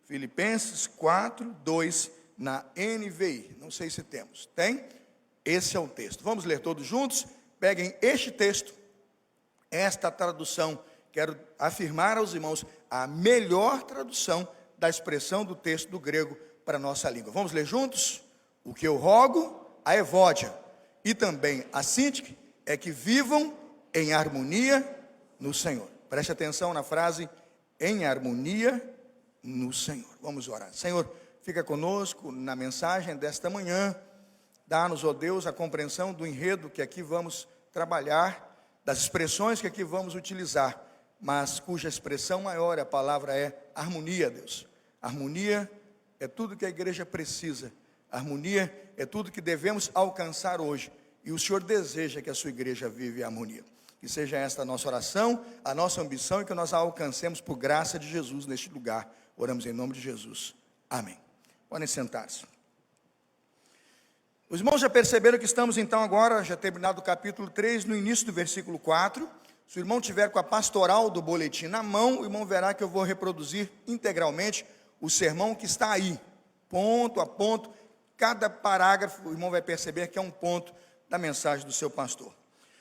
Filipenses 4, 2, na NVI. Não sei se temos. Tem? Esse é o texto. Vamos ler todos juntos? Peguem este texto, esta tradução. Quero afirmar aos irmãos a melhor tradução da expressão do texto do grego para a nossa língua. Vamos ler juntos? O que eu rogo a Evódia e também a Síntique é que vivam em harmonia no Senhor. Preste atenção na frase, em harmonia no Senhor. Vamos orar. Senhor, fica conosco na mensagem desta manhã. Dá-nos, ó Deus, a compreensão do enredo que aqui vamos trabalhar, das expressões que aqui vamos utilizar, mas cuja expressão maior, a palavra é harmonia, Deus. Harmonia é tudo que a igreja precisa. Harmonia é tudo que devemos alcançar hoje. E o Senhor deseja que a sua igreja viva em harmonia. Que seja esta a nossa oração, a nossa ambição e que nós a alcancemos por graça de Jesus neste lugar. Oramos em nome de Jesus. Amém. Podem sentar-se. Os irmãos já perceberam que estamos então agora, já terminado o capítulo 3, no início do versículo 4. Se o irmão tiver com a pastoral do boletim na mão, o irmão verá que eu vou reproduzir integralmente o sermão que está aí, ponto a ponto. Cada parágrafo, o irmão vai perceber que é um ponto da mensagem do seu pastor.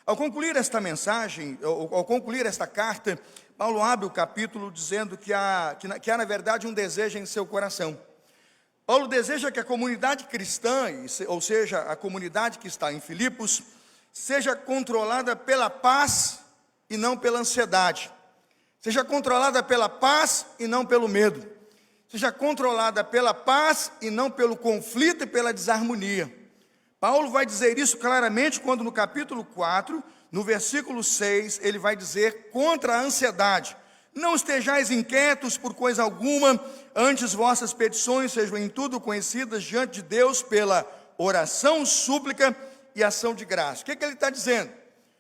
Ao concluir esta mensagem, ao concluir esta carta, Paulo abre o capítulo dizendo que há na verdade um desejo em seu coração. Paulo deseja que a comunidade cristã, ou seja, a comunidade que está em Filipos, seja controlada pela paz e não pela ansiedade. Seja controlada pela paz e não pelo medo. Seja controlada pela paz e não pelo conflito e pela desarmonia. Paulo vai dizer isso claramente quando no capítulo 4, no versículo 6, ele vai dizer contra a ansiedade. Não estejais inquietos por coisa alguma, antes vossas petições sejam em tudo conhecidas diante de Deus pela oração, súplica e ação de graça. O que ele está dizendo?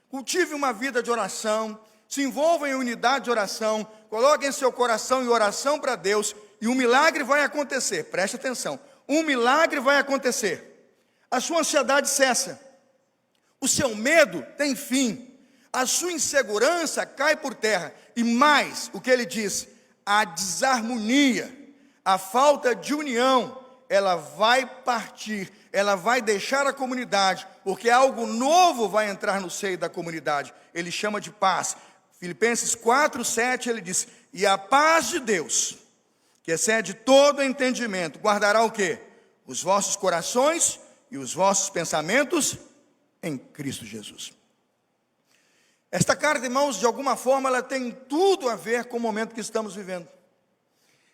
Cultive uma vida de oração, se envolva em unidade de oração, coloque em seu coração em oração para Deus e um milagre vai acontecer. Preste atenção, um milagre vai acontecer. A sua ansiedade cessa, o seu medo tem fim, a sua insegurança cai por terra. E mais, o que ele diz, a desarmonia, a falta de união, ela vai partir, ela vai deixar a comunidade, porque algo novo vai entrar no seio da comunidade. Ele chama de paz. Filipenses 4, 7, ele diz, e a paz de Deus, que excede todo entendimento, guardará o quê? Os vossos corações e os vossos pensamentos em Cristo Jesus. Esta carta, irmãos, de alguma forma, ela tem tudo a ver com o momento que estamos vivendo.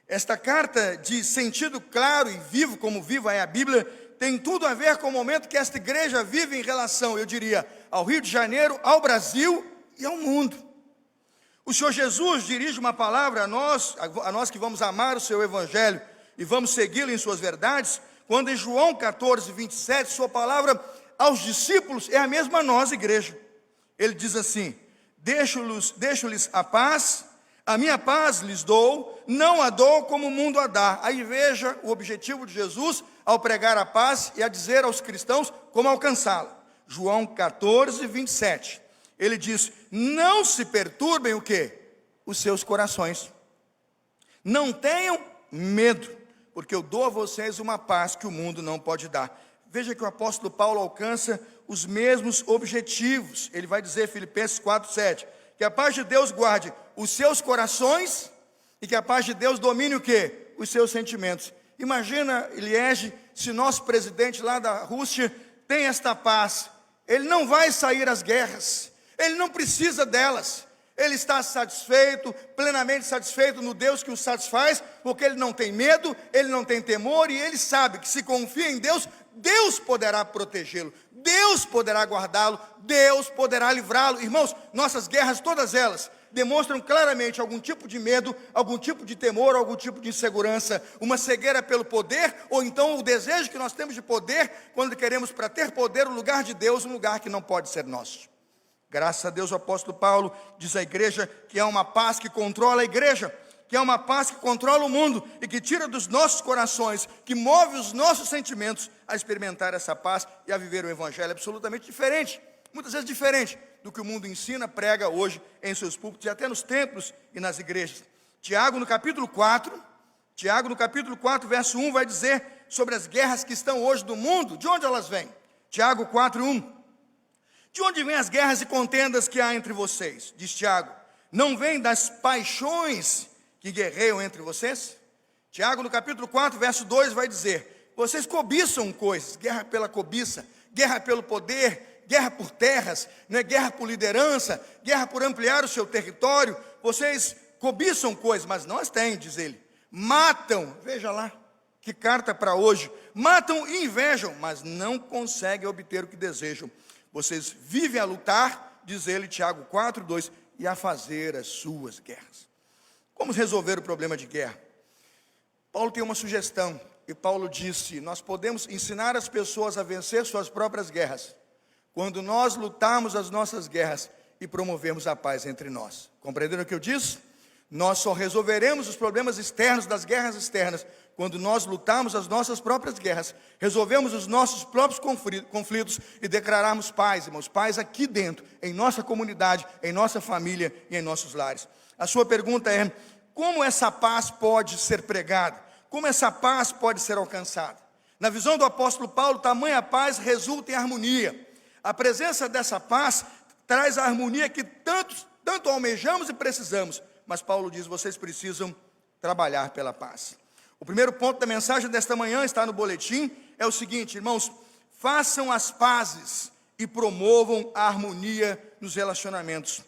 Esta carta, de sentido claro e vivo, como viva é a Bíblia, tem tudo a ver com o momento que esta igreja vive em relação, eu diria, ao Rio de Janeiro, ao Brasil e ao mundo. O Senhor Jesus dirige uma palavra a nós que vamos amar o seu Evangelho e vamos segui-lo em suas verdades, quando em João 14, 27, sua palavra aos discípulos é a mesma a nós, igreja. Ele diz assim, deixo-lhes a paz, a minha paz lhes dou, não a dou como o mundo a dá. Aí veja o objetivo de Jesus ao pregar a paz e a dizer aos cristãos como alcançá-la. João 14, 27. Ele diz, não se perturbem o quê? Os seus corações. Não tenham medo, porque eu dou a vocês uma paz que o mundo não pode dar. Veja que o apóstolo Paulo alcança os mesmos objetivos. Ele vai dizer, Filipenses 4, 7, que a paz de Deus guarde os seus corações e que a paz de Deus domine o quê? Os seus sentimentos. Imagina, Liege, se nosso presidente lá da Rússia tem esta paz, ele não vai sair às guerras, ele não precisa delas. Ele está satisfeito, plenamente satisfeito no Deus que o satisfaz, porque ele não tem medo, ele não tem temor, e ele sabe que se confia em Deus, Deus poderá protegê-lo, Deus poderá guardá-lo, Deus poderá livrá-lo. Irmãos, nossas guerras, todas elas, demonstram claramente algum tipo de medo, algum tipo de temor, algum tipo de insegurança, uma cegueira pelo poder, ou então o desejo que nós temos de poder, quando queremos para ter poder o lugar de Deus, um lugar que não pode ser nosso. Graças a Deus o apóstolo Paulo diz à igreja que é uma paz que controla a igreja, que é uma paz que controla o mundo e que tira dos nossos corações, que move os nossos sentimentos a experimentar essa paz e a viver o evangelho absolutamente diferente, muitas vezes diferente do que o mundo ensina, prega hoje em seus púlpitos e até nos templos e nas igrejas. Tiago, no capítulo 4, Tiago, no capítulo 4, verso 1, vai dizer sobre as guerras que estão hoje no mundo. De onde elas vêm? Tiago 4, 1. De onde vêm as guerras e contendas que há entre vocês? Diz Tiago. Não vêm das paixões que guerreiam entre vocês? Tiago, no capítulo 4, verso 2, vai dizer: vocês cobiçam coisas, guerra pela cobiça, guerra pelo poder, guerra por terras, guerra por liderança, guerra por ampliar o seu território. Vocês cobiçam coisas, mas não as têm, diz ele. Matam, veja lá, que carta para hoje. Matam e invejam, mas não conseguem obter o que desejam. Vocês vivem a lutar, diz ele, Tiago 4, 2, e a fazer as suas guerras. Como resolver o problema de guerra? Paulo tem uma sugestão, e Paulo disse: nós podemos ensinar as pessoas a vencer suas próprias guerras, quando nós lutarmos as nossas guerras e promovermos a paz entre nós. Compreenderam o que eu disse? Nós só resolveremos os problemas externos das guerras externas, quando nós lutarmos as nossas próprias guerras, resolvemos os nossos próprios conflitos e declararmos paz, irmãos, paz aqui dentro, em nossa comunidade, em nossa família e em nossos lares. A sua pergunta é: como essa paz pode ser pregada? Como essa paz pode ser alcançada? Na visão do apóstolo Paulo, tamanha paz resulta em harmonia. A presença dessa paz traz a harmonia que tanto almejamos e precisamos. Mas Paulo diz: vocês precisam trabalhar pela paz. O primeiro ponto da mensagem desta manhã está no boletim, é o seguinte, irmãos: façam as pazes e promovam a harmonia nos relacionamentos.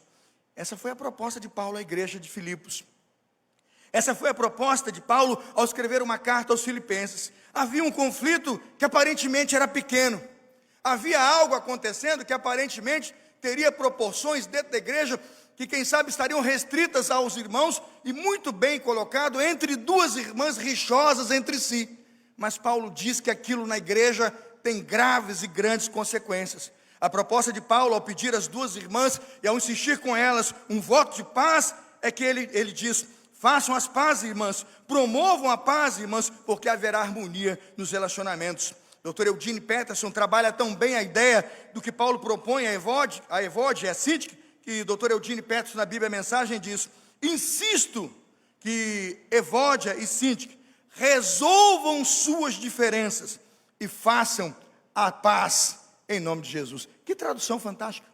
Essa foi a proposta de Paulo à igreja de Filipos. Essa foi a proposta de Paulo ao escrever uma carta aos filipenses. Havia um conflito que aparentemente era pequeno. Havia algo acontecendo que aparentemente teria proporções dentro da igreja, que quem sabe estariam restritas aos irmãos, e muito bem colocado entre duas irmãs rixosas entre si. Mas Paulo diz que aquilo na igreja tem graves e grandes consequências. A proposta de Paulo ao pedir às duas irmãs e ao insistir com elas um voto de paz, é que ele diz: façam as pazes, irmãs, promovam a paz, irmãs, porque haverá harmonia nos relacionamentos. Dr. Eugene Peterson trabalha tão bem a ideia do que Paulo propõe a Evode e a Sintique, que Dr. Eugene Peterson na Bíblia a Mensagem diz: insisto que Evódia e Sintique resolvam suas diferenças e façam a paz em nome de Jesus. Que tradução fantástica!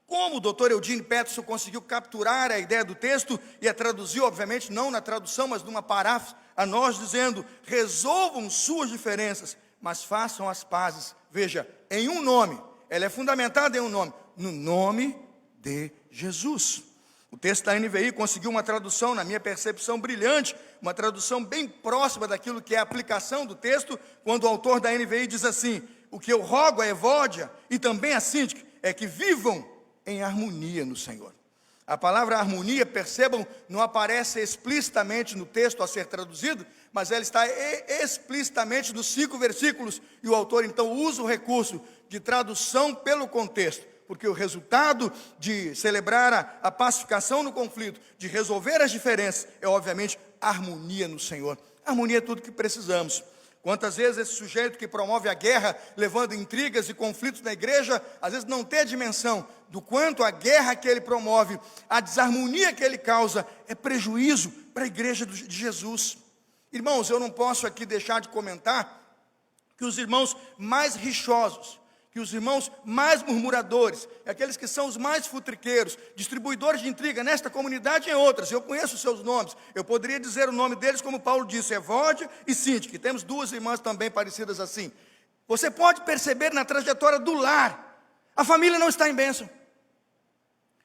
Como o Dr. Eugene Peterson conseguiu capturar a ideia do texto e a traduziu, obviamente, não na tradução, mas numa paráfrase a nós, dizendo: resolvam suas diferenças, mas façam as pazes. Veja, em um nome, ela é fundamentada em um nome, no nome de Jesus. O texto da NVI conseguiu uma tradução, na minha percepção, brilhante, uma tradução bem próxima daquilo que é a aplicação do texto, quando o autor da NVI diz assim: o que eu rogo a Evódia e também a Sintique é que vivam em harmonia no Senhor. A palavra harmonia, percebam, não aparece explicitamente no texto a ser traduzido, mas ela está explicitamente nos 5 versículos, e o autor então usa o recurso de tradução pelo contexto, porque o resultado de celebrar a pacificação no conflito, de resolver as diferenças, é obviamente harmonia no Senhor. Harmonia é tudo que precisamos. Quantas vezes esse sujeito que promove a guerra, levando intrigas e conflitos na igreja, às vezes não tem a dimensão do quanto a guerra que ele promove, a desarmonia que ele causa, é prejuízo para a igreja de Jesus. Irmãos, eu não posso aqui deixar de comentar que os irmãos mais rixosos, que os irmãos mais murmuradores, aqueles que são os mais futriqueiros, distribuidores de intriga nesta comunidade e em outras, eu conheço os seus nomes, eu poderia dizer o nome deles como Paulo disse, Evódia e Sintique, temos 2 irmãs também parecidas assim. Você pode perceber na trajetória do lar, a família não está em bênção,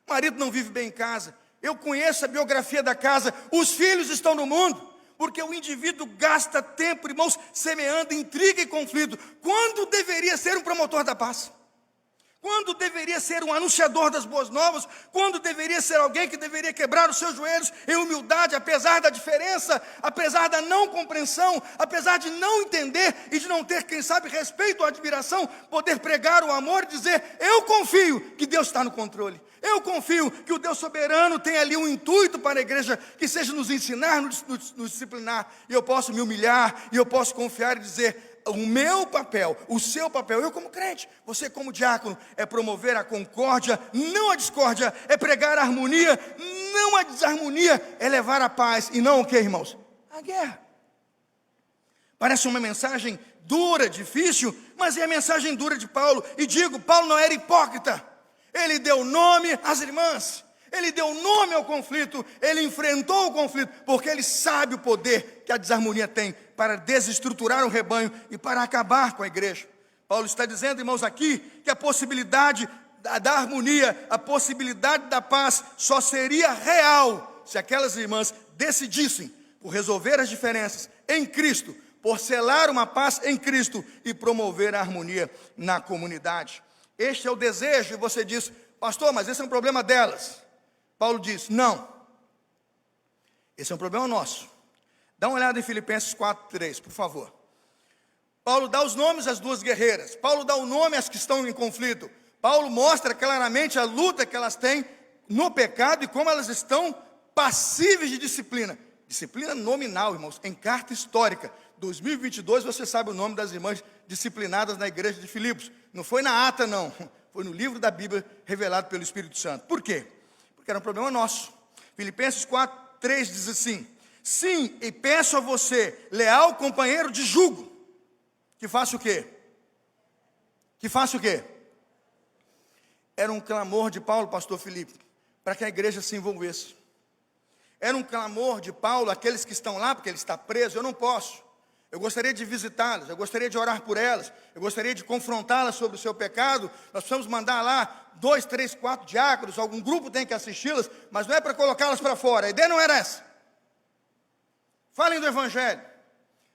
o marido não vive bem em casa, eu conheço a biografia da casa, os filhos estão no mundo, porque o indivíduo gasta tempo, irmãos, semeando intriga e conflito, quando deveria ser um promotor da paz, quando deveria ser um anunciador das boas novas, quando deveria ser alguém que deveria quebrar os seus joelhos em humildade, apesar da diferença, apesar da não compreensão, apesar de não entender e de não ter, quem sabe, respeito ou admiração, poder pregar o amor e dizer: eu confio que Deus está no controle. Eu confio que o Deus soberano tem ali um intuito para a igreja, que seja nos ensinar, nos disciplinar, e eu posso me humilhar, e eu posso confiar e dizer: o meu papel, o seu papel, eu como crente, você como diácono, é promover a concórdia, não a discórdia, é pregar a harmonia, não a desarmonia, é levar a paz, e não o que, irmãos? a guerra. Parece uma mensagem dura, difícil, mas é a mensagem dura de Paulo. E digo, Paulo não era hipócrita. Ele deu nome às irmãs. Ele deu nome ao conflito. Ele enfrentou o conflito, porque ele sabe o poder que a desarmonia tem para desestruturar o rebanho e para acabar com a igreja. Paulo está dizendo, irmãos, aqui, que a possibilidade da harmonia, a possibilidade da paz só seria real se aquelas irmãs decidissem por resolver as diferenças em Cristo, por selar uma paz em Cristo e promover a harmonia na comunidade. Este é o desejo, e você diz, pastor, mas esse é um problema delas. Paulo diz, não, esse é um problema nosso. Dá uma olhada em Filipenses 4:3, por favor. Paulo dá os nomes às duas guerreiras. Paulo dá o nome às que estão em conflito. Paulo mostra claramente a luta que elas têm no pecado e como elas estão passíveis de disciplina. Disciplina nominal, irmãos, em carta histórica. 2022, você sabe o nome das irmãs disciplinadas na igreja de Filipos. Não foi na ata, não. Foi no livro da Bíblia revelado pelo Espírito Santo. Por quê? Porque era um problema nosso. Filipenses 4:3 diz assim: sim, e peço a você, leal companheiro de jugo, que faça o quê? Que faça o quê? Era um clamor de Paulo, pastor Filipe, para que a igreja se envolvesse. Era um clamor de Paulo, aqueles que estão lá, porque ele está preso, eu não posso. Eu gostaria de visitá-las, eu gostaria de orar por elas, eu gostaria de confrontá-las sobre o seu pecado. Nós precisamos mandar lá 2, 3, 4 diáconos, algum grupo tem que assisti-las, mas não é para colocá-las para fora, a ideia não era essa. Falem do evangelho,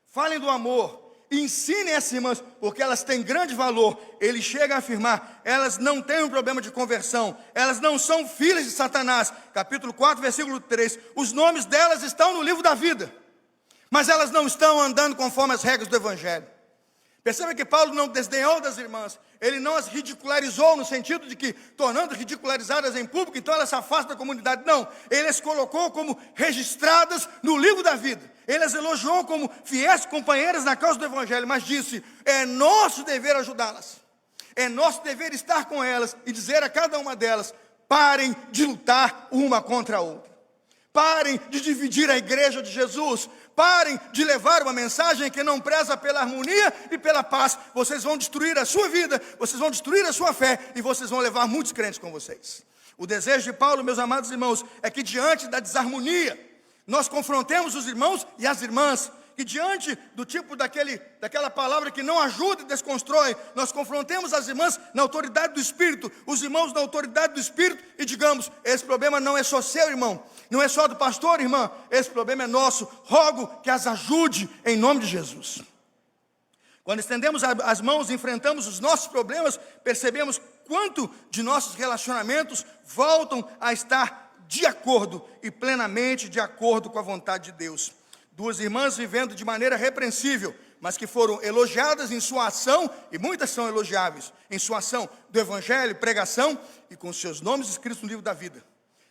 falem do amor, ensinem essas irmãs, porque elas têm grande valor. Ele chega a afirmar, elas não têm um problema de conversão, elas não são filhas de Satanás. Capítulo 4, versículo 3, os nomes delas estão no livro da vida, mas elas não estão andando conforme as regras do evangelho. Perceba que Paulo não desdenhou das irmãs, ele não as ridicularizou no sentido de que, tornando ridicularizadas em público, então elas se afastam da comunidade. Não, ele as colocou como registradas no livro da vida. Ele as elogiou como fiéis companheiras na causa do evangelho, mas disse, é nosso dever ajudá-las. É nosso dever estar com elas e dizer a cada uma delas, parem de lutar uma contra a outra. Parem de dividir a igreja de Jesus. Parem de levar uma mensagem que não preza pela harmonia e pela paz. Vocês vão destruir a sua vida, vocês vão destruir a sua fé e vocês vão levar muitos crentes com vocês. O desejo de Paulo, meus amados irmãos, é que diante da desarmonia, nós confrontemos os irmãos e as irmãs, que diante do tipo daquela palavra que não ajuda e desconstrói, nós confrontemos as irmãs na autoridade do Espírito, os irmãos na autoridade do Espírito, e digamos, esse problema não é só seu, irmão, não é só do pastor, irmã, esse problema é nosso, rogo que as ajude em nome de Jesus. Quando estendemos as mãos e enfrentamos os nossos problemas, percebemos quanto de nossos relacionamentos voltam a estar de acordo e plenamente de acordo com a vontade de Deus. Duas irmãs vivendo de maneira repreensível, mas que foram elogiadas em sua ação, e muitas são elogiáveis, em sua ação do evangelho, pregação, e com seus nomes escritos no livro da vida,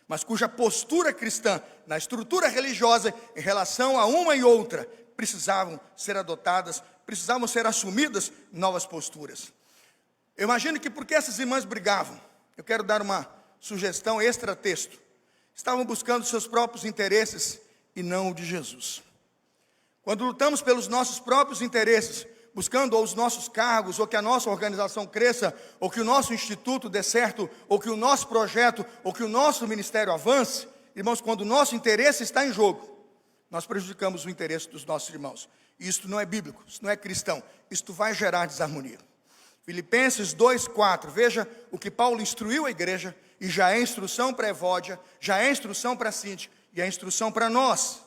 mas cuja postura cristã, na estrutura religiosa, em relação a uma e outra, precisavam ser adotadas, precisavam ser assumidas novas posturas. Eu imagino que porque essas irmãs brigavam, eu quero dar uma sugestão extra-texto, estavam buscando seus próprios interesses e não o de Jesus. Quando lutamos pelos nossos próprios interesses, buscando ou os nossos cargos, ou que a nossa organização cresça, ou que o nosso instituto dê certo, ou que o nosso projeto, ou que o nosso ministério avance, irmãos, quando o nosso interesse está em jogo, nós prejudicamos o interesse dos nossos irmãos. Isto não é bíblico, isso não é cristão, isto vai gerar desarmonia. Filipenses 2:4, veja o que Paulo instruiu a igreja, e já é instrução para Evódia, já é instrução para Sinti, e é instrução para nós.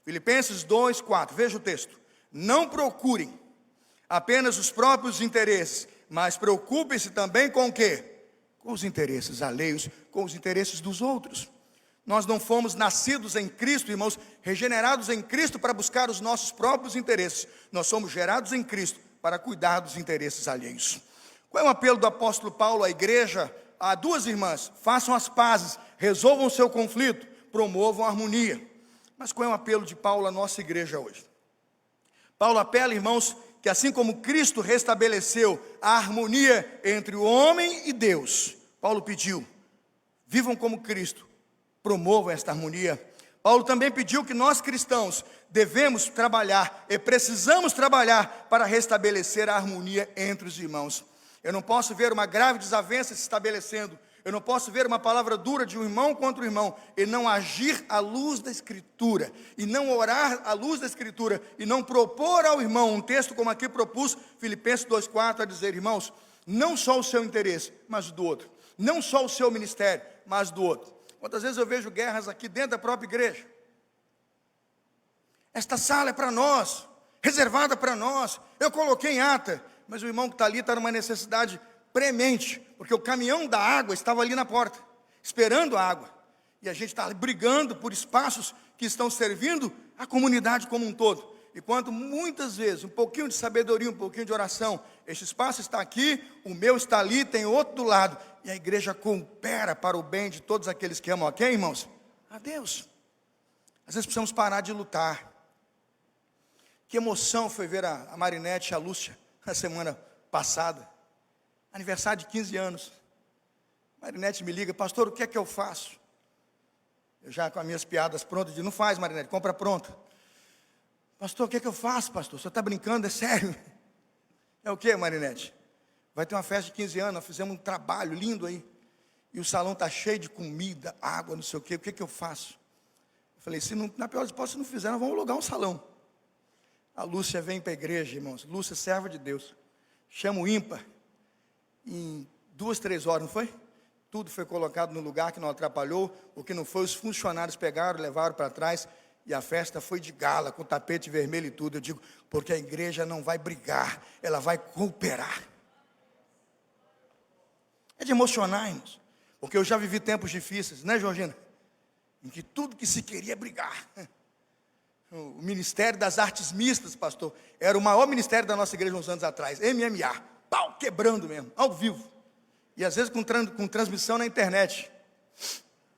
Filipenses 2:4, veja o texto. Não procurem apenas os próprios interesses, mas preocupem-se também com o quê? Com os interesses alheios, com os interesses dos outros. Nós não fomos nascidos em Cristo, irmãos, regenerados em Cristo para buscar os nossos próprios interesses. Nós somos gerados em Cristo para cuidar dos interesses alheios. Qual é o apelo do apóstolo Paulo à igreja? A duas irmãs, façam as pazes, resolvam o seu conflito, promovam a harmonia. Mas qual é o apelo de Paulo à nossa igreja hoje? Paulo apela, irmãos, que assim como Cristo restabeleceu a harmonia entre o homem e Deus, Paulo pediu, vivam como Cristo, promovam esta harmonia. Paulo também pediu que nós cristãos devemos trabalhar e precisamos trabalhar para restabelecer a harmonia entre os irmãos. Eu não posso ver uma grave desavença se estabelecendo. Eu não posso ver uma palavra dura de um irmão contra o irmão e não agir à luz da Escritura, e não orar à luz da Escritura, e não propor ao irmão um texto como aqui propus, Filipenses 2,4, a dizer: irmãos, não só o seu interesse, mas o do outro. Não só o seu ministério, mas do outro. Quantas vezes eu vejo guerras aqui dentro da própria igreja? Esta sala é para nós, reservada para nós. Eu coloquei em ata, mas o irmão que está ali está numa necessidade premente, porque o caminhão da água estava ali na porta, esperando a água. E a gente está brigando por espaços que estão servindo a comunidade como um todo. E quando muitas vezes, um pouquinho de sabedoria, um pouquinho de oração, este espaço está aqui, o meu está ali, tem outro do lado, e a igreja coopera para o bem de todos aqueles que amam a quem, irmãos? A Deus. Às vezes precisamos parar de lutar. Que emoção foi ver a Marinete e a Lúcia na semana passada, aniversário de 15 anos. Marinete me liga: pastor, o que é que eu faço? Eu já com as minhas piadas prontas, digo: não faz, Marinete, compra pronta. Pastor, o que é que eu faço, pastor? O senhor está brincando, é sério? É o que, Marinete? Vai ter uma festa de 15 anos, nós fizemos um trabalho lindo aí, e o salão está cheio de comida, água, não sei o que é que eu faço? Eu falei: se não, na pior das hipóteses, se não fizer, nós vamos alugar um salão. A Lúcia vem para a igreja, irmãos. Lúcia, serva de Deus, chama o ímpar, em 2, 3 horas, não foi? Tudo foi colocado no lugar que não atrapalhou. O que não foi, os funcionários pegaram, levaram para trás, e a festa foi de gala, com tapete vermelho e tudo. Eu digo, porque a igreja não vai brigar, ela vai cooperar. É de emocionar, irmãos, porque eu já vivi tempos difíceis, né, Georgina? Em que tudo que se queria é brigar. O Ministério das Artes Mistas, pastor, era o maior ministério da nossa igreja uns anos atrás, MMA, pau, quebrando mesmo, ao vivo, e às vezes com transmissão na internet.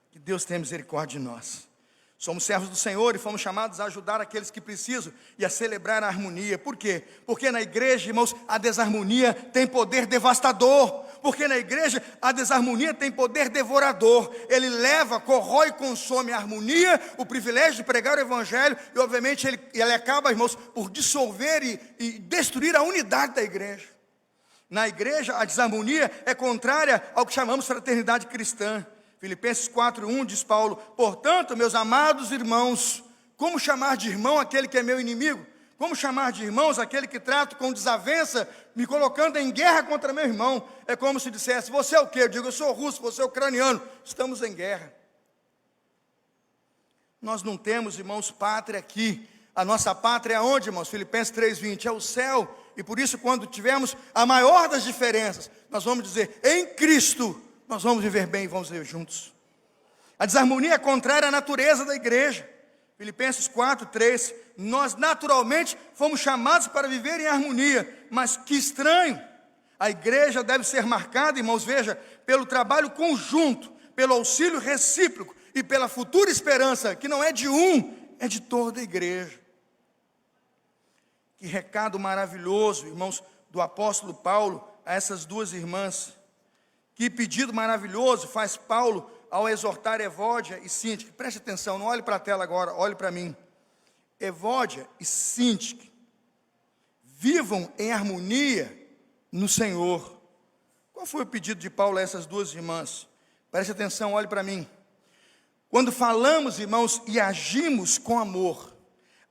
Que Deus tenha misericórdia de nós. Somos servos do Senhor e fomos chamados a ajudar aqueles que precisam e a celebrar a harmonia. Por quê? Porque na igreja, irmãos, a desarmonia tem poder devastador. Porque na igreja a desarmonia tem poder devorador. Ele leva, corrói e consome a harmonia, o privilégio de pregar o evangelho, e obviamente ele acaba, irmãos, por dissolver e destruir a unidade da igreja. Na igreja a desarmonia é contrária ao que chamamos fraternidade cristã. Filipenses 4:1 diz Paulo: portanto, meus amados irmãos, como chamar de irmão aquele que é meu inimigo? Como chamar de irmãos aquele que trato com desavença, me colocando em guerra contra meu irmão? É como se dissesse: você é o quê? Eu digo: eu sou russo, você é ucraniano, estamos em guerra. Nós não temos, irmãos, pátria aqui. A nossa pátria é onde, irmãos? Filipenses 3:20, é o céu. E por isso, quando tivermos a maior das diferenças, nós vamos dizer: em Cristo nós vamos viver bem e vamos viver juntos. A desarmonia é contrária à natureza da igreja. Filipenses 4:3, nós naturalmente fomos chamados para viver em harmonia, mas que estranho, a igreja deve ser marcada, irmãos, veja, pelo trabalho conjunto, pelo auxílio recíproco e pela futura esperança, que não é de um, é de toda a igreja. Que recado maravilhoso, irmãos, do apóstolo Paulo a essas duas irmãs. Que pedido maravilhoso faz Paulo ao exortar Evódia e Síntique. Preste atenção, não olhe para a tela agora, olhe para mim. Evódia e Síntique, vivam em harmonia no Senhor. Qual foi o pedido de Paulo a essas duas irmãs? Preste atenção, olhe para mim. Quando falamos, irmãos, e agimos com amor,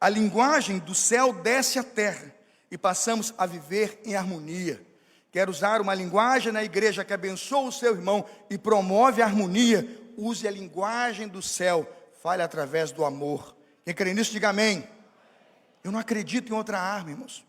a linguagem do céu desce à terra e passamos a viver em harmonia. Quer usar uma linguagem na igreja que abençoa o seu irmão e promove a harmonia? Use a linguagem do céu, fale através do amor. Quem crê nisso, diga amém. Eu não acredito em outra arma, irmãos.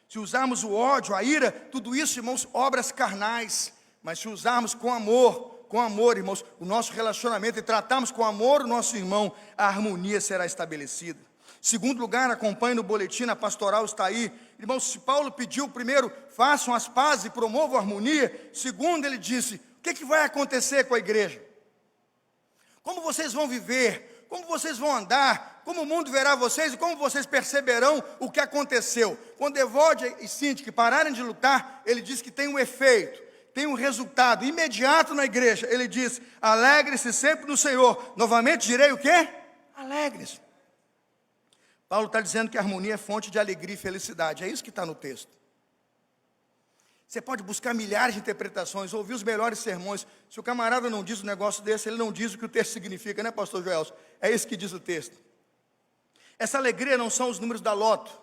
Se usarmos o ódio, a ira, tudo isso, irmãos, obras carnais. Mas se usarmos com amor, irmãos, o nosso relacionamento e tratarmos com amor o nosso irmão, a harmonia será estabelecida. Segundo lugar, acompanhe no boletim, a pastoral está aí. Irmãos, se Paulo pediu primeiro, façam as pazes e promovam a harmonia. Segundo, ele disse, o que vai acontecer com a igreja? Como vocês vão viver? Como vocês vão andar? Como o mundo verá vocês e como vocês perceberão o que aconteceu? Quando Evódia e Síntique pararem de lutar, ele diz que tem um efeito, tem um resultado imediato na igreja. Ele diz, alegre-se sempre no Senhor. Novamente direi o quê? alegres. Paulo está dizendo que a harmonia é fonte de alegria e felicidade. É isso que está no texto. Você pode buscar milhares de interpretações, ouvir os melhores sermões. Se o camarada não diz um negócio desse, ele não diz o que o texto significa, né, pastor Joelson? É isso que diz o texto. Essa alegria não são os números da loto.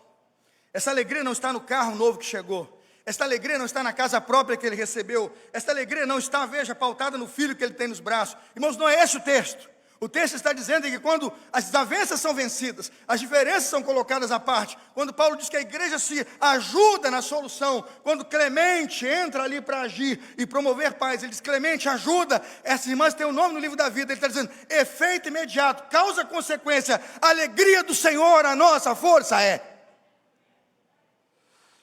Essa alegria não está no carro novo que chegou. Essa alegria não está na casa própria que ele recebeu. Essa alegria não está, veja, pautada no filho que ele tem nos braços. Irmãos, não é esse o texto. O texto está dizendo que quando as desavenças são vencidas, as diferenças são colocadas à parte, quando Paulo diz que a igreja se ajuda na solução, quando Clemente entra ali para agir e promover paz, ele diz: Clemente, ajuda, essas irmãs têm o nome no livro da vida. Ele está dizendo: efeito imediato, causa consequência, alegria do Senhor, a nossa força é.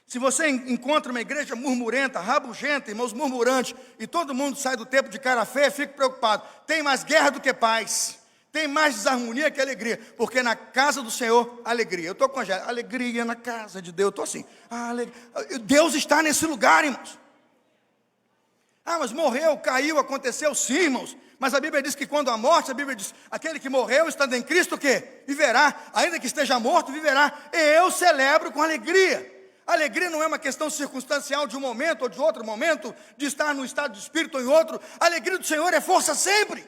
Se você encontra uma igreja murmurenta, rabugenta, irmãos murmurantes, e todo mundo sai do tempo de cara feia, fique preocupado. Tem mais guerra do que paz. Tem mais desarmonia que alegria. Porque na casa do Senhor, alegria. Eu estou com a alegria na casa de Deus. Eu estou assim. Deus está nesse lugar, irmãos. Ah, mas morreu, caiu, aconteceu, sim, irmãos. Mas a Bíblia diz que quando a morte, a Bíblia diz: aquele que morreu, estando em Cristo, o quê? Viverá. Ainda que esteja morto, viverá. E eu celebro com alegria. Alegria não é uma questão circunstancial de um momento ou de outro momento, de estar num estado de espírito ou em outro. A alegria do Senhor é força sempre.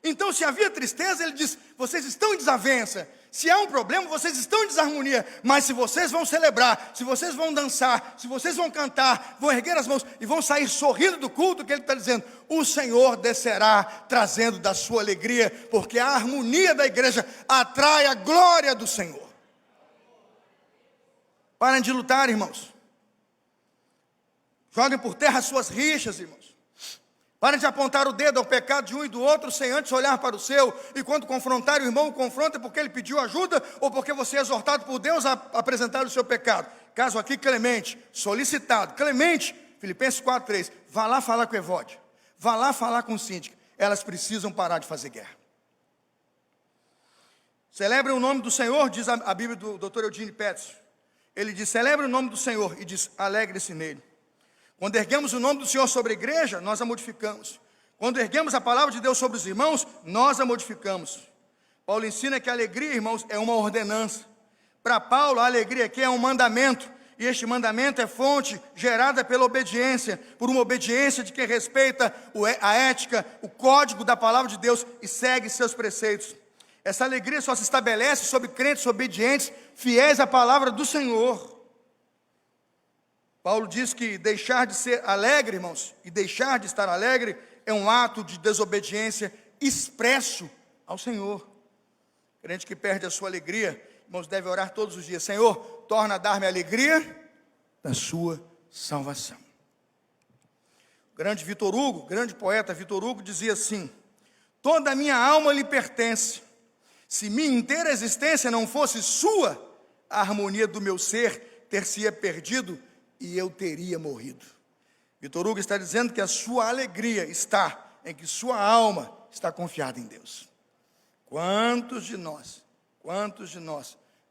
Então, se havia tristeza, ele diz: vocês estão em desavença. Se há um problema, vocês estão em desarmonia. Mas se vocês vão celebrar, se vocês vão dançar, se vocês vão cantar, vão erguer as mãos e vão sair sorrindo do culto, que ele está dizendo, o Senhor descerá trazendo da sua alegria, porque a harmonia da igreja atrai a glória do Senhor. Parem de lutar, irmãos. Joguem por terra as suas rixas, irmãos. Parem de apontar o dedo ao pecado de um e do outro, sem antes olhar para o seu. E quando confrontar o irmão, o confronta porque ele pediu ajuda, ou porque você é exortado por Deus a apresentar o seu pecado. Caso aqui, Clemente, solicitado. Clemente, Filipenses 4:3, vá lá falar com o Evódia. Vá lá falar com o síndico. Elas precisam parar de fazer guerra. Celebre o nome do Senhor, diz a Bíblia do Dr. Eugene Peterson. Ele diz: celebre o nome do Senhor, e diz: alegre-se nele. Quando erguemos o nome do Senhor sobre a igreja, nós a modificamos. Quando erguemos a palavra de Deus sobre os irmãos, nós a modificamos. Paulo ensina que a alegria, irmãos, é uma ordenança. Para Paulo, a alegria aqui é um mandamento. E este mandamento é fonte gerada pela obediência, por uma obediência de quem respeita a ética, o código da palavra de Deus e segue seus preceitos. Essa alegria só se estabelece sobre crentes obedientes, fiéis à palavra do Senhor. Paulo diz que deixar de ser alegre, irmãos, e deixar de estar alegre é um ato de desobediência expresso ao Senhor. O crente que perde a sua alegria, irmãos, deve orar todos os dias: Senhor, torna a dar-me a alegria da sua salvação. O grande Vitor Hugo, grande poeta Vitor Hugo, dizia assim: toda a minha alma lhe pertence. Se minha inteira existência não fosse sua, a harmonia do meu ser ter-se-ia perdido e eu teria morrido. Vitor Hugo está dizendo que a sua alegria está em que sua alma está confiada em Deus. Quantos de nós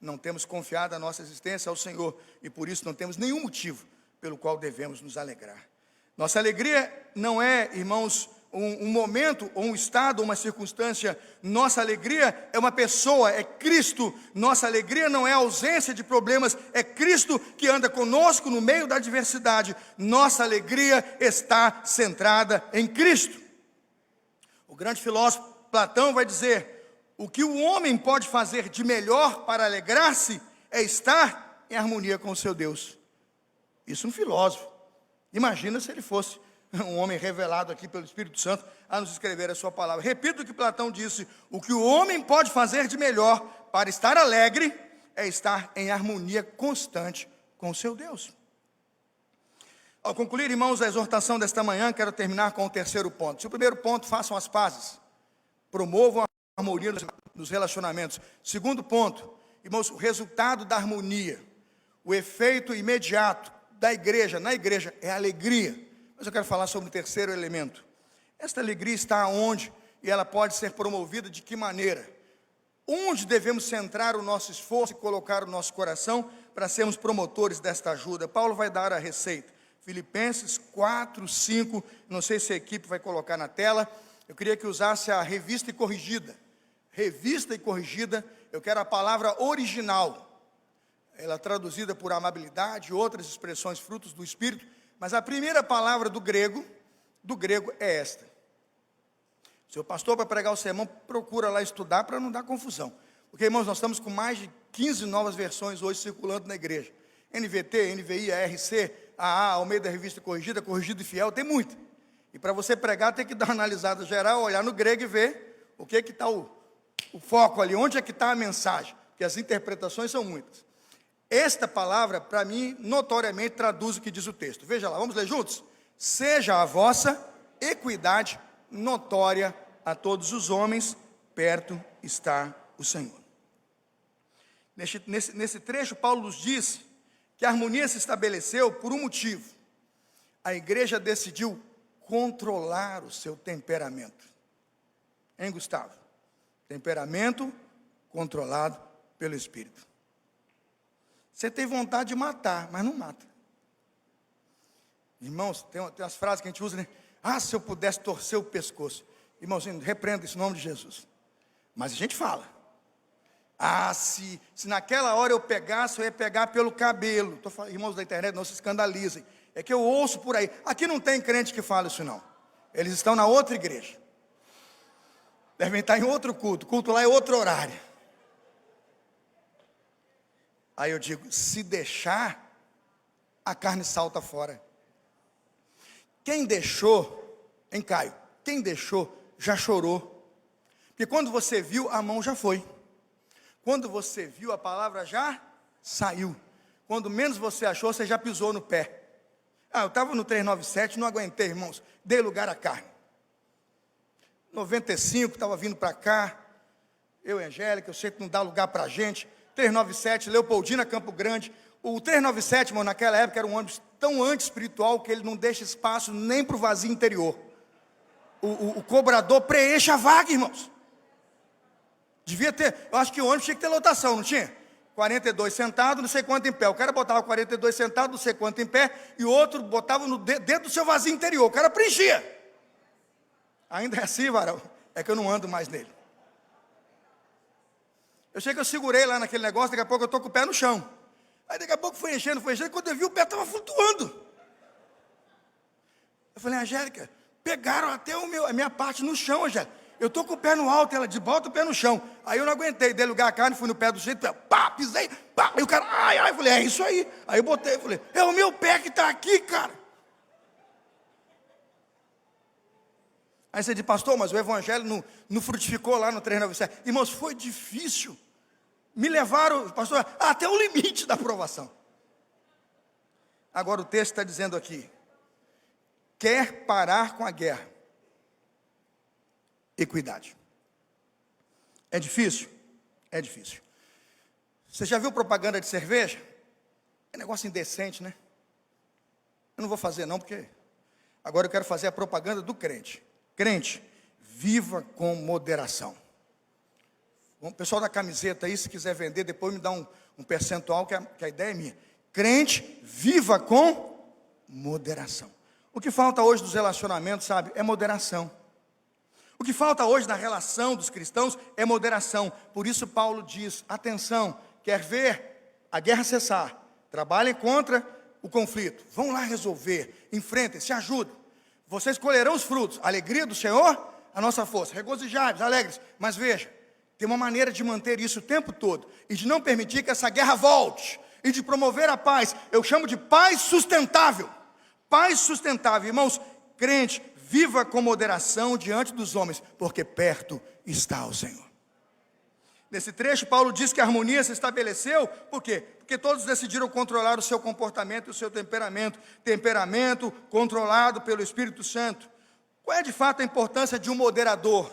não temos confiado a nossa existência ao Senhor e por isso não temos nenhum motivo pelo qual devemos nos alegrar? Nossa alegria não é, irmãos, um momento, ou um estado, ou uma circunstância. Nossa alegria é uma pessoa, é Cristo. Nossa alegria não é a ausência de problemas, é Cristo que anda conosco no meio da adversidade. Nossa alegria está centrada em Cristo. O grande filósofo Platão vai dizer: o que o homem pode fazer de melhor para alegrar-se é estar em harmonia com o seu Deus. Isso um filósofo. Imagina se ele fosse um homem revelado aqui pelo Espírito Santo a nos escrever a sua palavra. Repito o que Platão disse: o que o homem pode fazer de melhor para estar alegre é estar em harmonia constante com o seu Deus. Ao concluir, irmãos, a exortação desta manhã, quero terminar com o terceiro ponto. Se o primeiro ponto, façam as pazes, promovam a harmonia nos relacionamentos. Segundo ponto, irmãos, o resultado da harmonia, o efeito imediato da igreja, na igreja, é a alegria. Mas eu quero falar sobre o terceiro elemento. Esta alegria está onde? E ela pode ser promovida de que maneira? Onde devemos centrar o nosso esforço e colocar o nosso coração para sermos promotores desta ajuda? Paulo vai dar a receita. Filipenses 4:5, não sei se a equipe vai colocar na tela. Eu queria que usasse a revista e corrigida. revista e corrigida, eu quero a palavra original. Ela é traduzida por amabilidade, outras expressões frutos do Espírito, mas a primeira palavra do grego é esta. Seu pastor, para pregar o sermão, procura lá estudar para não dar confusão. Porque, irmãos, nós estamos com mais de 15 novas versões hoje circulando na igreja. NVT, NVI, ARC, AA, Almeida Revista Corrigida, Corrigido e Fiel, tem muito. E para você pregar, tem que dar uma analisada geral, olhar no grego e ver o que está o foco ali, onde é que está a mensagem. Porque as interpretações são muitas. Esta palavra, para mim, notoriamente traduz o que diz o texto. Veja lá, vamos ler juntos? Seja a vossa equidade notória a todos os homens, perto está o Senhor. Nesse trecho, Paulo nos diz que a harmonia se estabeleceu por um motivo. A igreja decidiu controlar o seu temperamento. Hein, Gustavo? Temperamento controlado pelo Espírito. Você tem vontade de matar, mas não mata. Irmãos, tem umas frases que a gente usa, né? Ah, se eu pudesse torcer o pescoço. Irmãozinho, repreenda isso em nome de Jesus. Mas a gente fala. Ah, se naquela hora eu pegasse, eu ia pegar pelo cabelo. Irmãos da internet, não se escandalizem. É que eu ouço por aí. Aqui não tem crente que fala isso não. Eles estão na outra igreja. Devem estar em outro culto. O culto lá é outro horário. Aí eu digo, se deixar, a carne salta fora. Quem deixou, hein, Caio? Quem deixou, já chorou. Porque quando você viu, a mão já foi. Quando você viu, a palavra já saiu. Quando menos você achou, você já pisou no pé. Ah, eu estava no 397, não aguentei, irmãos. Dei lugar à carne. 95, estava vindo para cá. Eu e Angélica, eu sei que não dá lugar para a gente. 397, Leopoldina, Campo Grande. O 397, irmão, naquela época era um ônibus tão anti-espiritual que ele não deixa espaço nem para o vazio interior. O cobrador preenche a vaga, irmãos. Devia ter, eu acho que o ônibus tinha que ter lotação, não tinha? 42 sentado, não sei quanto em pé. O cara botava 42 sentado, não sei quanto em pé, e o outro botava dentro do seu vazio interior. O cara preenchia. Ainda é assim, varão? É que eu não ando mais nele. Eu sei que eu segurei lá naquele negócio, daqui a pouco eu estou com o pé no chão. Aí daqui a pouco foi enchendo, e quando eu vi o pé estava flutuando. Eu falei, Angélica, pegaram até a minha parte no chão, Angélica. Eu estou com o pé no alto, ela de bota o pé no chão. Aí eu não aguentei, dei lugar à carne, fui no pé do jeito, pá, pisei, pá. Aí o cara, ai, eu falei, é isso aí. Aí eu botei, falei, é o meu pé que está aqui, cara. Aí você diz, pastor, mas o evangelho não frutificou lá no 397. Irmãos, foi difícil. Me levaram, pastor, até o limite da aprovação. Agora o texto está dizendo aqui, quer parar com a guerra. Equidade. É difícil? É difícil. Você já viu propaganda de cerveja? É negócio indecente, né? Eu não vou fazer não, porque agora eu quero fazer a propaganda do crente. Crente, viva com moderação. O pessoal da camiseta aí, se quiser vender, depois me dá um percentual, que a ideia é minha. Crente, viva com moderação. O que falta hoje dos relacionamentos, sabe, é moderação. O que falta hoje na relação dos cristãos é moderação. Por isso Paulo diz, atenção, quer ver a guerra cessar, trabalhem contra o conflito, vão lá resolver, enfrentem, se ajudem. Vocês colherão os frutos, a alegria do Senhor, a nossa força, regozijai-vos, alegres. Mas veja, tem uma maneira de manter isso o tempo todo, e de não permitir que essa guerra volte, e de promover a paz. Eu chamo de paz sustentável. Paz sustentável, irmãos, crente, viva com moderação diante dos homens, porque perto está o Senhor. Nesse trecho, Paulo diz que a harmonia se estabeleceu, por quê? Porque todos decidiram controlar o seu comportamento e o seu temperamento. Temperamento controlado pelo Espírito Santo. Qual é de fato a importância de um moderador?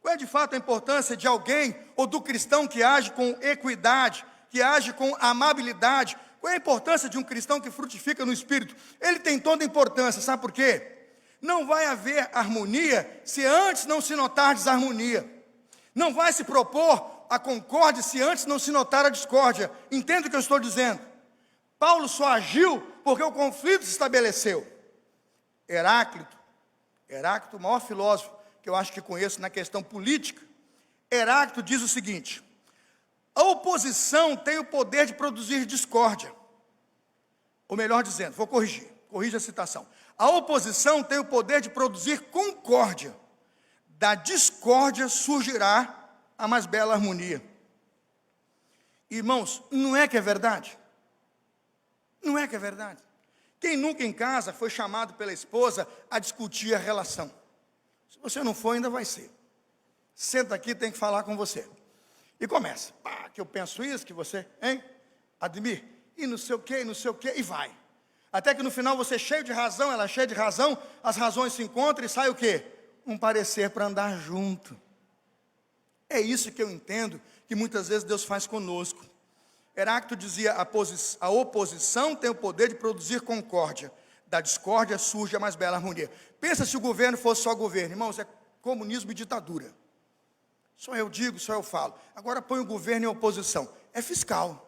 Qual é de fato a importância de alguém, ou do cristão que age com equidade, que age com amabilidade? Qual é a importância de um cristão que frutifica no Espírito? Ele tem toda a importância, sabe por quê? Não vai haver harmonia se antes não se notar desarmonia. Não vai se propor a concórdia se antes não se notar a discórdia. Entende o que eu estou dizendo? Paulo só agiu porque o conflito se estabeleceu. Heráclito, o maior filósofo que eu acho que conheço na questão política, Heráclito diz o seguinte: a oposição tem o poder de produzir discórdia. Ou melhor dizendo, vou corrija a citação. A oposição tem o poder de produzir concórdia. Da discórdia surgirá a mais bela harmonia. Irmãos, não é que é verdade? Não é que é verdade? Quem nunca em casa foi chamado pela esposa a discutir a relação? Se você não for, ainda vai ser. Senta aqui, tem que falar com você. E começa. Pá, que eu penso isso, que você, hein? Admir. E não sei o quê, e vai. Até que no final você cheio de razão, ela cheia de razão, as razões se encontram e sai o quê? Um parecer para andar junto. É isso que eu entendo que muitas vezes Deus faz conosco. Heráclito dizia: a oposição tem o poder de produzir concórdia. Da discórdia surge a mais bela harmonia. Pensa se o governo fosse só governo. Irmãos, é comunismo e ditadura. Só eu digo, só eu falo. Agora põe o governo em oposição. É fiscal.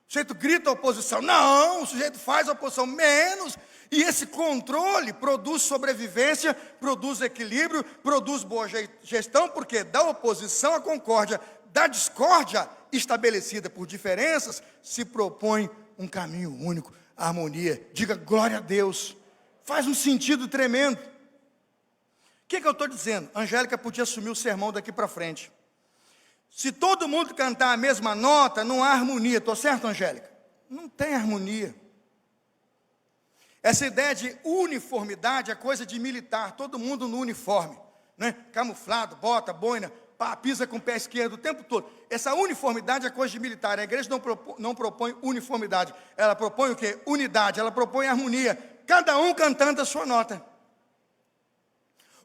O sujeito grita a oposição. Não, o sujeito faz a oposição. Menos. E esse controle produz sobrevivência, produz equilíbrio, produz boa gestão, porque da oposição à concórdia, da discórdia estabelecida por diferenças, se propõe um caminho único, a harmonia. Diga glória a Deus. Faz um sentido tremendo. O que eu estou dizendo? Angélica podia assumir o sermão daqui para frente. Se todo mundo cantar a mesma nota, não há harmonia. Estou certo, Angélica? Não tem harmonia. Essa ideia de uniformidade é coisa de militar, todo mundo no uniforme, né? Camuflado, bota, boina, pisa com o pé esquerdo o tempo todo. Essa uniformidade é coisa de militar. A igreja não propõe uniformidade, ela propõe o quê? Unidade, ela propõe harmonia, cada um cantando a sua nota.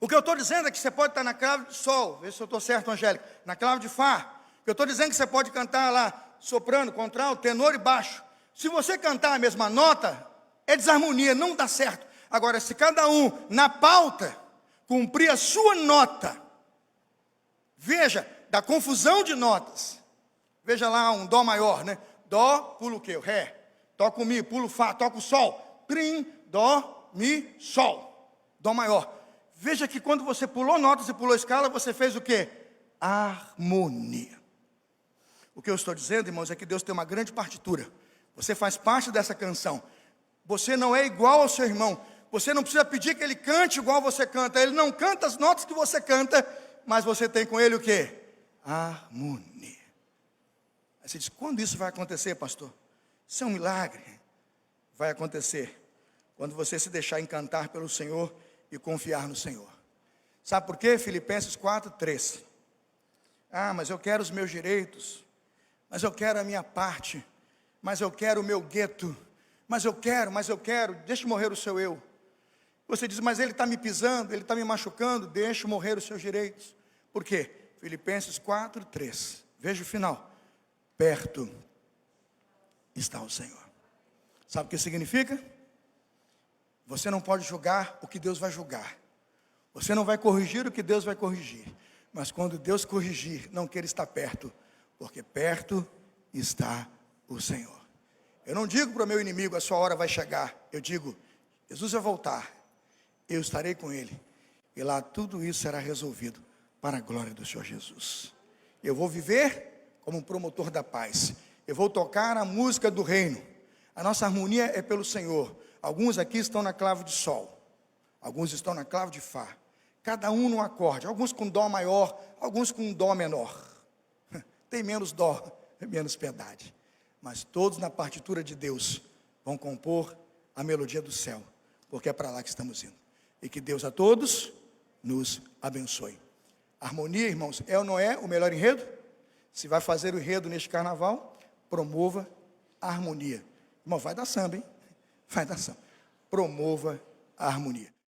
O que eu estou dizendo é que você pode estar na clave de sol, vê se eu estou certo, Angélica, na clave de fá. O que eu estou dizendo é que você pode cantar lá, soprano, contralto, tenor e baixo. Se você cantar a mesma nota, é desarmonia, não dá certo. Agora, se cada um, na pauta, cumprir a sua nota, veja, da confusão de notas, veja lá um dó maior, né? Dó, pulo o quê? O ré. Toca o mi, pulo o fá, toca o sol. Prim, dó, mi, sol. Dó maior. Veja que quando você pulou notas e pulou escala, você fez o quê? Harmonia. O que eu estou dizendo, irmãos, é que Deus tem uma grande partitura. Você faz parte dessa canção. Você não é igual ao seu irmão. Você não precisa pedir que ele cante igual você canta. Ele não canta as notas que você canta, mas você tem com ele o quê? Harmonia. Aí você diz: quando isso vai acontecer, pastor? Isso é um milagre. Vai acontecer quando você se deixar encantar pelo Senhor e confiar no Senhor. Sabe por quê? Filipenses 4:3. Ah, mas eu quero os meus direitos, mas eu quero a minha parte, mas eu quero o meu gueto, mas eu quero, deixa morrer o seu eu. Você diz: mas ele está me pisando, ele está me machucando, deixa morrer os seus direitos. Por quê? Filipenses 4:3. Veja o final. Perto está o Senhor. Sabe o que significa? Você não pode julgar o que Deus vai julgar. Você não vai corrigir o que Deus vai corrigir. Mas quando Deus corrigir, não queira estar perto, porque perto está o Senhor. Eu não digo para o meu inimigo: a sua hora vai chegar. Eu digo: Jesus vai voltar, eu estarei com Ele, e lá tudo isso será resolvido para a glória do Senhor Jesus. Eu vou viver como um promotor da paz. Eu vou tocar a música do reino. A nossa harmonia é pelo Senhor. Alguns aqui estão na clave de sol, alguns estão na clave de fá, cada um num acorde, alguns com dó maior, alguns com dó menor. Tem menos dó, menos piedade, mas todos na partitura de Deus vão compor a melodia do céu, porque é para lá que estamos indo. E que Deus a todos nos abençoe. Harmonia, irmãos, é ou não é o melhor enredo? Se vai fazer o enredo neste carnaval, promova a harmonia. Irmão, vai dar samba, hein? Vai dar samba. Promova a harmonia.